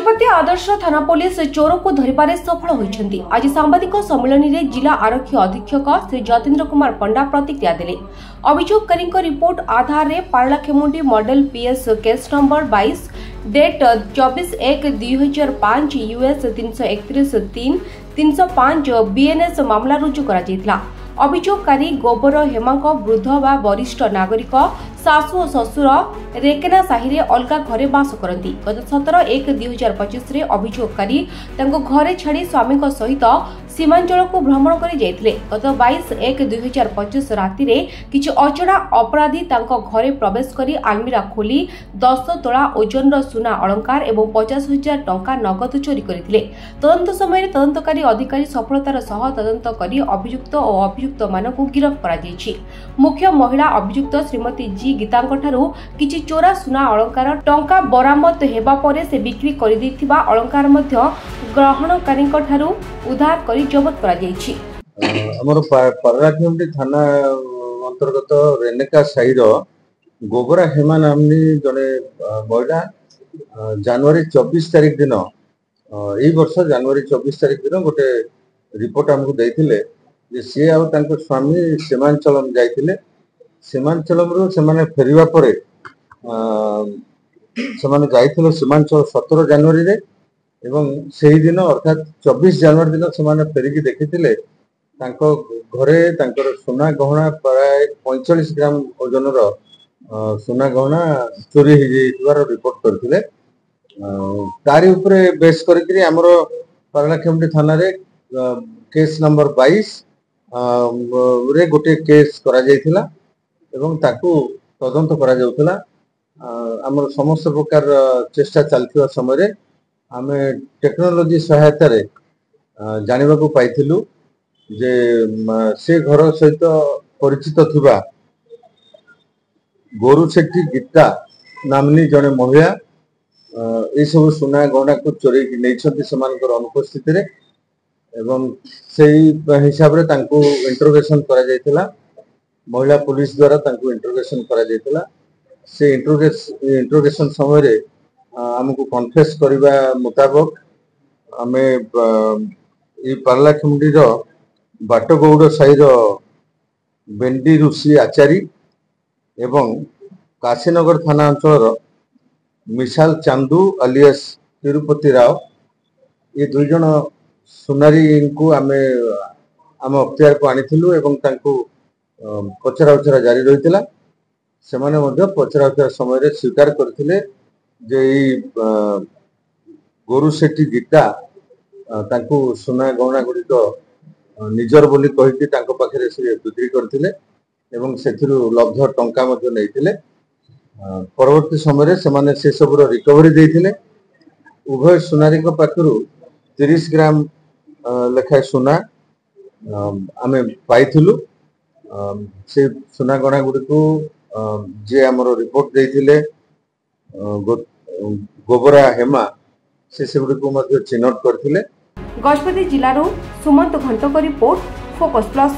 गजपति आदर्श थाना पुलिस चोर को धरिबारे सफल होइछन्ति। आज सांबादिक सम्मेलन में जिला आरक्षी अधीक्षक श्री जतेन्द्र कुमार पंडा प्रतिक्रिया देले। अभियोगकारी रिपोर्ट आधार रे Paralakhemundi model PS case number 22 date 24/1/2005 US 331-305 BNS मामला रुजु करा जैतला। अभियोगकारी गोबर हेमा वृद्ध व वरिष्ठ नागरिक सासु और ससुर रेकेना साहि रे अलगा घरे बास करती। गत 17/1/2025 रे अभियोगकारी घरे छाड़ी स्वामी सहित सीमांचल को भ्रमण कर जाइथिले। गत 22/1/2025 राति रे किछि अचड़ा अपराधी घरे प्रवेश करी आलमीरा खोली 10 तोला ओजन सुना अलंकार एवं 50,000 टंका नगद चोरी करथिले। तदंत समय तदंतकारी अधिकारी सफलतार सह तदंत करी अभियुक्त और अभियुक्त मानकु गिरफ करा जायछि। मुख्य महिला अभियुक्त श्रीमती जी गीतांठारू किछि चोरा सुना अलंकार टंका बरामद हेबा परे से बिक्री करि दैथिबा अलंकार मध्य ग्रहणकारींठारू उद्धार करी जबत करा जायछि। हमर पारलाखेमुंडी थाना अंतर्गत रेनेका साइर गोबरा हेमा नामनी जने महिला जनवरी 24 तारिख दिन एई वर्ष जनवरी 24 तारिख दिन गोटे रिपोर्ट हमको देथिले जे सी आ तांको स्वामी सीमांचलम जाइथिले। सीमांचलम रो सेमाने फेरिबा परे सेमाने जाइथिले सीमांचल 17 जनवरी रे एवं सेही दिन अर्थात 24 जनवरी दिन सेमाने फेरिकी देखिथिले तांको घरे तांकर सोना गहना प्राय 45 ग्राम ओजन रो सोना गहना चोरी हो जाइथिबार रिपोर्ट करथिले। तारी उपरे बेस करके हमरो पारलाखेमुंडी थाना रे केस नंबर 22 रे गोटे केस करा जाइथिला एवं ताकू तदंत करा जाउथिला। हमर समस्त प्रकार चेष्टा चलथिबा समय रे आमे टेक्नोलॉजी सहायता रे जानिबा को पाइथिलु जे से घर सहित परिचित थिबा गोरु सेठी गीता नामनी जने महिला ए सब सुना गहना को चोरी नहीं समानकर अनुपस्थित रे एवं सेही हिसाब रे तांको इंटरोगेशन करा जायतिला। महिला पुलिस द्वारा तांको इंटरोगेशन करा जायतिला। से इंटरोगेशन समय रे हमको कन्फेस करबा मुताबिक आमे ए पारलाखेमुंडी रो बाटगौड़ साइर बेंडी ऋषि आचारी एवं काशीनगर थाना अंचल मिसाल चांदू अलियास तिरुपति राव ये दुई जन सुनारी को आमे आम अख्तियार को आनिथिलु एवं तांको पचरा उचरा जारी रहितिला। सेमाने मध्य पचरा उचरा समय रे स्वीकार करथिले जे गोरु सेठी गीता तांको सुना गहना गुड़िक निजर बोली कहिके तांको पाखरे से बिक्री करथिले एवं सेथिरु लब्ध टंका मध्य नैथिले। परवर्ती समय रे सेमाने से सबरो रिकवरी देथिले। उभय सुनारी को पाखरु 30 ग्राम लेखा सुना आमे पाइथिलु। से सुना गहना गुड़िको जे हमरो रिपोर्ट देथिले गोबरा हेमा से सबको मध्य चिन्हट करथिले। गजपति जिल्लारो Sumant Ghantak report focus plus.